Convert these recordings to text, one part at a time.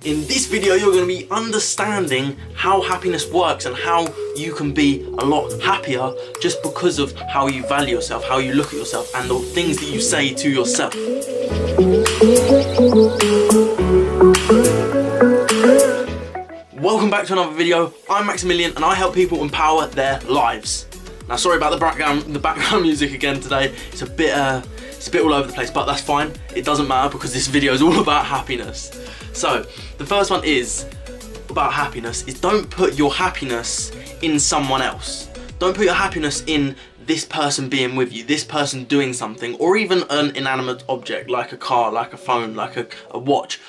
In this video, you're going to be understanding how happiness works and how you can be a lot happier just because of how you value yourself, how you look at yourself, and the things that you say to yourself. Welcome back to another video. I'm Maximilian and I help people empower their lives. Now, sorry about the background music again today. It's a bit all over the place, but that's fine. It doesn't matter because this video is all about happiness. So, the first one is about happiness is don't put your happiness in someone else. Don't put your happiness in this person being with you, this person doing something, or even an inanimate object like a car, like a phone, like a watch,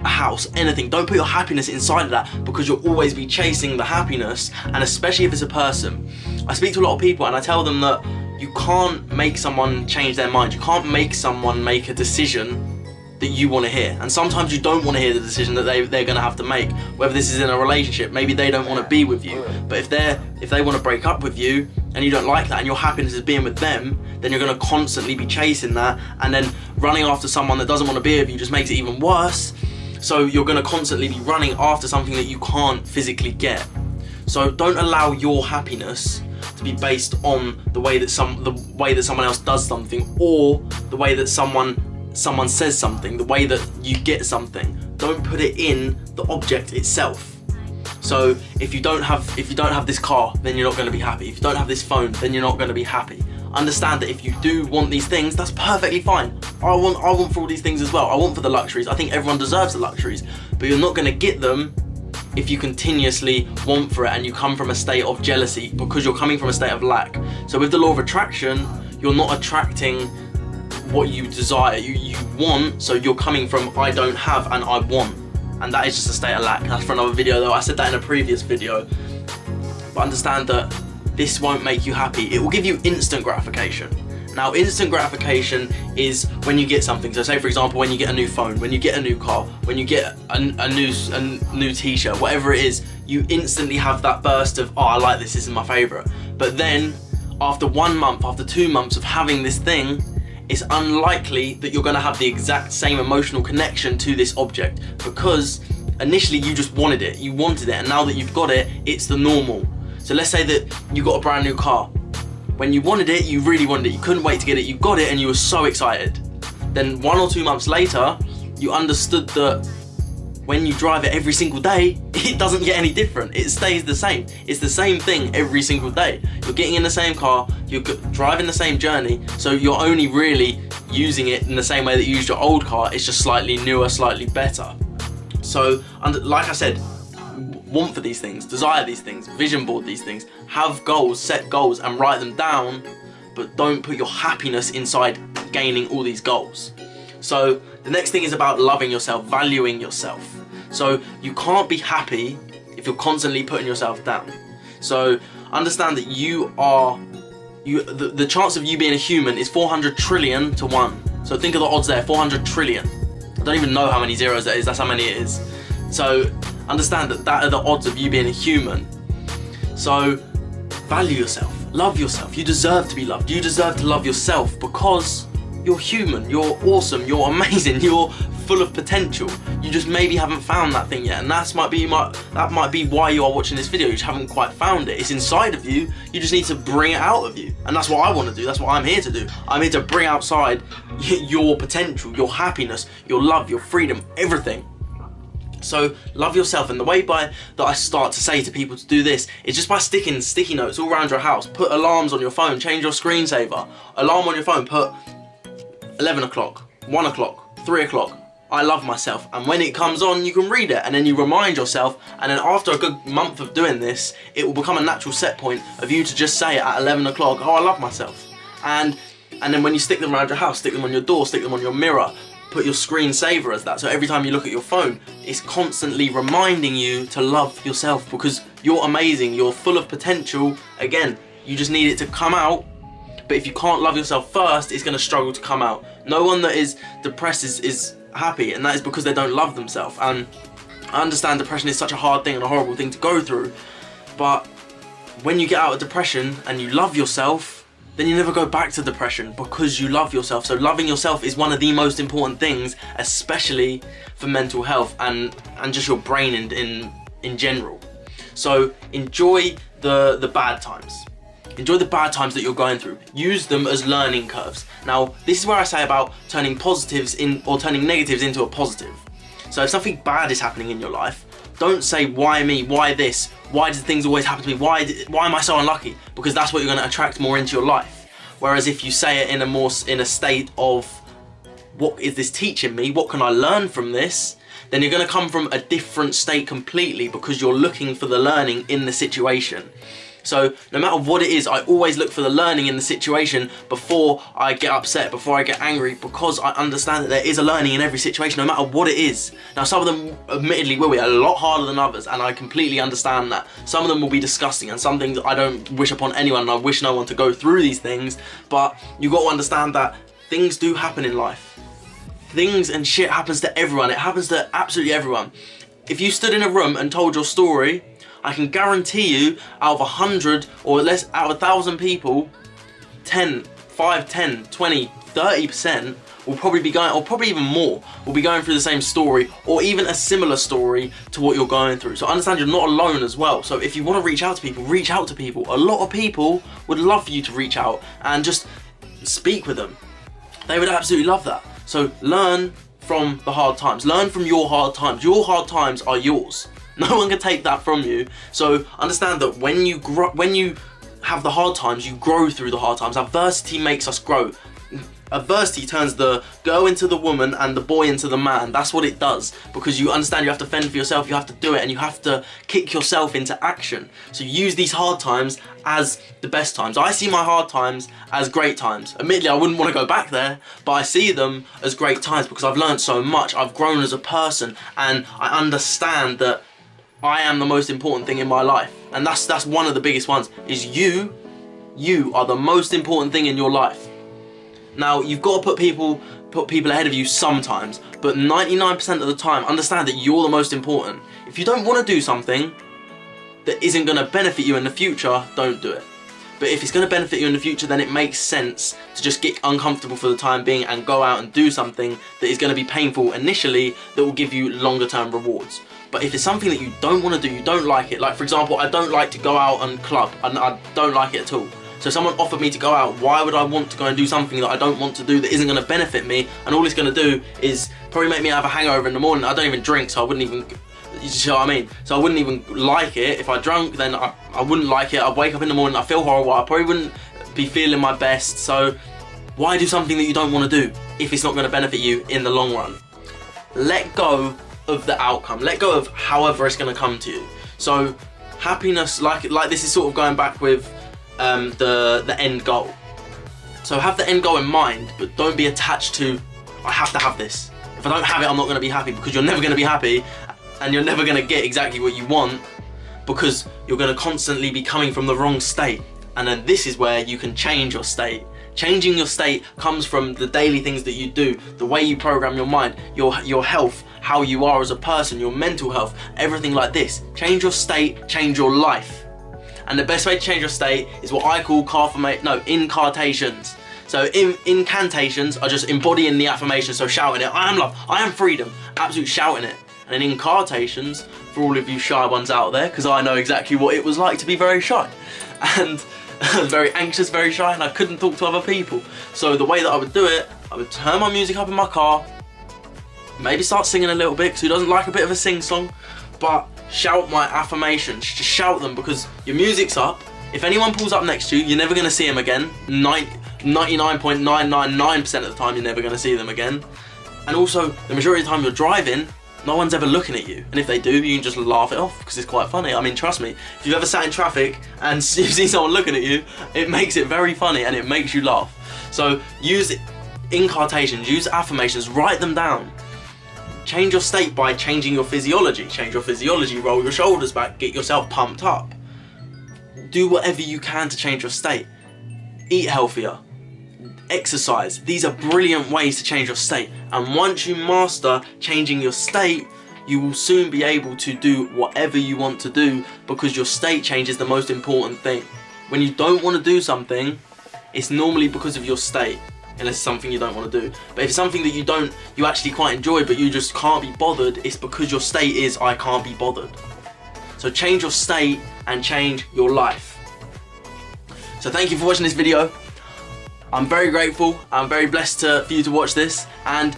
a house, anything. Don't put your happiness inside of that because you'll always be chasing the happiness, and especially if it's a person. I speak to a lot of people and I tell them that you can't make someone change their mind. You can't make someone make a decision that you want to hear, and sometimes you don't want to hear the decision that they're going to have to make, whether this is in a relationship. Maybe they don't want to be with you, but if they want to break up with you and you don't like that and your happiness is being with them, then you're going to constantly be chasing that, and then running after someone that doesn't want to be with you just makes it even worse. So you're going to constantly be running after something that you can't physically get. So don't allow your happiness to be based on the way that someone else does something, or the way that someone says something, the way that you get something. Don't put it in the object itself. So if you don't have this car, then you're not going to be happy. If you don't have this phone, then you're not going to be happy. Understand that if you do want these things, that's perfectly fine. I want for all these things as well. I want for the luxuries. I think everyone deserves the luxuries, but you're not going to get them if you continuously want for it and you come from a state of jealousy, because you're coming from a state of lack. So with the law of attraction, you're not attracting what you desire, you want, so you're coming from I don't have and I want, and that is just a state of lack. That's for another video though. I said that in a previous video. But understand that this won't make you happy. It will give you instant gratification. Now, instant gratification is when you get something. So say for example, when you get a new phone, when you get a new car, when you get a new t-shirt, whatever it is, you instantly have that burst of, oh, I like this is my favorite. But then after 1 month, after 2 months of having this thing, it's unlikely that you're going to have the exact same emotional connection to this object, because initially you just wanted it, and now that you've got it, it's the normal. So let's say that you got a brand new car. When you wanted it, you really wanted it, you couldn't wait to get it, you got it and you were so excited. Then 1 or 2 months later, you understood that when you drive it every single day, it doesn't get any different. It stays the same. It's the same thing every single day. You're getting in the same car, you're driving the same journey, so you're only really using it in the same way that you used your old car. It's just slightly newer, slightly better. So, like I said, want for these things, desire these things, vision board these things, have goals, set goals and write them down, but don't put your happiness inside gaining all these goals. So the next thing is about loving yourself, valuing yourself. So you can't be happy if you're constantly putting yourself down. So understand that the chance of you being a human is 400 trillion to 1. So think of the odds there, 400 trillion. I don't even know how many zeros that is, that's how many it is. So understand that are the odds of you being a human. So value yourself, love yourself. You deserve to be loved. You deserve to love yourself because you're human, you're awesome, you're amazing, you're full of potential. You just maybe haven't found that thing yet, and that might be why you are watching this video. You just haven't quite found it. It's inside of you. You just need to bring it out of you, and that's what I want to do. That's what I'm here to do. I'm here to bring outside your potential, your happiness, your love, your freedom, everything. So love yourself, and the way that I start to say to people to do this is just by sticking sticky notes all around your house. Put alarms on your phone, change your screensaver. Alarm on your phone, put 11 o'clock, 1 o'clock, 3 o'clock. I love myself, and when it comes on you can read it, and then you remind yourself, and then after a good month of doing this, it will become a natural set point of you to just say it at 11 o'clock, oh, I love myself. And then when you stick them around your house, stick them on your door, stick them on your mirror, put your screensaver as that, so every time you look at your phone, it's constantly reminding you to love yourself, because you're amazing, you're full of potential. Again, you just need it to come out. But if you can't love yourself first, it's going to struggle to come out. No one that is depressed is happy, and that is because they don't love themselves. And I understand depression is such a hard thing and a horrible thing to go through, but when you get out of depression and you love yourself, then you never go back to depression because you love yourself. So loving yourself is one of the most important things, especially for mental health and just your brain in general. So enjoy the bad times. Enjoy the bad times that you're going through. Use them as learning curves. Now, this is where I say about turning positives or turning negatives into a positive. So if something bad is happening in your life, don't say, why me, why this, why do things always happen to me, why am I so unlucky? Because that's what you're going to attract more into your life. Whereas if you say it in a state of, what is this teaching me, what can I learn from this, then you're going to come from a different state completely, because you're looking for the learning in the situation. So no matter what it is, I always look for the learning in the situation before I get upset, before I get angry, because I understand that there is a learning in every situation, no matter what it is. Now, some of them admittedly will be a lot harder than others, and I completely understand that. Some of them will be disgusting, and some things I don't wish upon anyone, and I wish no one to go through these things, but you got to understand that things do happen in life. Things and shit happens to everyone. It happens to absolutely everyone. If you stood in a room and told your story, I can guarantee you, out of 100 or less, out of 1,000 people, 5, 10, 20, 30% will probably be going, or probably even more, will be going through the same story, or even a similar story to what you're going through. So understand you're not alone as well. So if you want to reach out to people, reach out to people. A lot of people would love for you to reach out and just speak with them. They would absolutely love that. So learn from the hard times. Learn from your hard times. Your hard times are yours. No one can take that from you. So understand that when you have the hard times, you grow through the hard times. Adversity makes us grow. Adversity turns the girl into the woman and the boy into the man. That's what it does, because you understand you have to fend for yourself, you have to do it, and you have to kick yourself into action. So use these hard times as the best times. I see my hard times as great times. Admittedly, I wouldn't want to go back there, but I see them as great times because I've learned so much. I've grown as a person, and I understand that I am the most important thing in my life, and that's one of the biggest ones. Is you are the most important thing in your life. Now, you've got to put people ahead of you sometimes, but 99% of the time, understand that you're the most important. If you don't want to do something that isn't going to benefit you in the future, don't do it. But if it's going to benefit you in the future, then it makes sense to just get uncomfortable for the time being and go out and do something that is going to be painful initially, that will give you longer term rewards. But if it's something that you don't want to do, you don't like it, like for example, I don't like to go out and club, and I don't like it at all. So someone offered me to go out, why would I want to go and do something that I don't want to do, that isn't going to benefit me, and all it's going to do is probably make me have a hangover in the morning. I don't even drink, so I wouldn't even, you see what I mean? So I wouldn't even like it. If I drank, then I wouldn't like it. I'd wake up in the morning, I feel horrible, I probably wouldn't be feeling my best. So why do something that you don't want to do if it's not going to benefit you in the long run? Let go of the outcome. Let go of however it's going to come to you. So happiness, like this is sort of going back with the end goal. So have the end goal in mind, but don't be attached to, I have to have this. If I don't have it, I'm not going to be happy, because you're never going to be happy, and you're never going to get exactly what you want, because you're going to constantly be coming from the wrong state. And then this is where you can change your state. Changing your state comes from the daily things that you do, the way you program your mind, your health, how you are as a person, your mental health, everything like this. Change your state, change your life. And the best way to change your state is what I call incantations. So incantations are just embodying the affirmation, so shouting it, I am love, I am freedom, absolute shouting it. And incantations, for all of you shy ones out there, because I know exactly what it was like to be very shy. And very anxious, very shy, and I couldn't talk to other people. So the way that I would do it, I would turn my music up in my car, maybe start singing a little bit, because who doesn't like a bit of a sing-song, but shout my affirmations, just shout them, because your music's up. If anyone pulls up next to you, you're never going to see them again. 99.999% of the time, you're never going to see them again. And also, the majority of the time you're driving, no one's ever looking at you, and if they do, you can just laugh it off, because it's quite funny. I mean, trust me, if you've ever sat in traffic and you see someone looking at you, it makes it very funny and it makes you laugh. So use incantations, use affirmations, write them down. Change your state by changing your physiology. Change your physiology, roll your shoulders back, get yourself pumped up. Do whatever you can to change your state. Eat healthier. Exercise. These are brilliant ways to change your state, and once you master changing your state, you will soon be able to do whatever you want to do, because your state change is the most important thing. When you don't want to do something, it's normally because of your state, unless it's something you don't want to do. But if it's something that you actually quite enjoy, but you just can't be bothered, it's because your state is, I can't be bothered. So change your state and change your life. So thank you for watching this video. I'm very grateful. I'm very blessed for you to watch this. And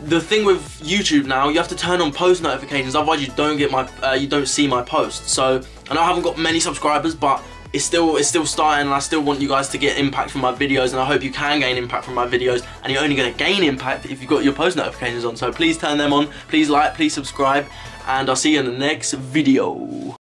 the thing with YouTube now, you have to turn on post notifications, otherwise you don't see my posts. So I know I haven't got many subscribers, but it's still starting, and I still want you guys to get impact from my videos, and I hope you can gain impact from my videos, and you're only going to gain impact if you've got your post notifications on. So please turn them on, please like, please subscribe, and I'll see you in the next video.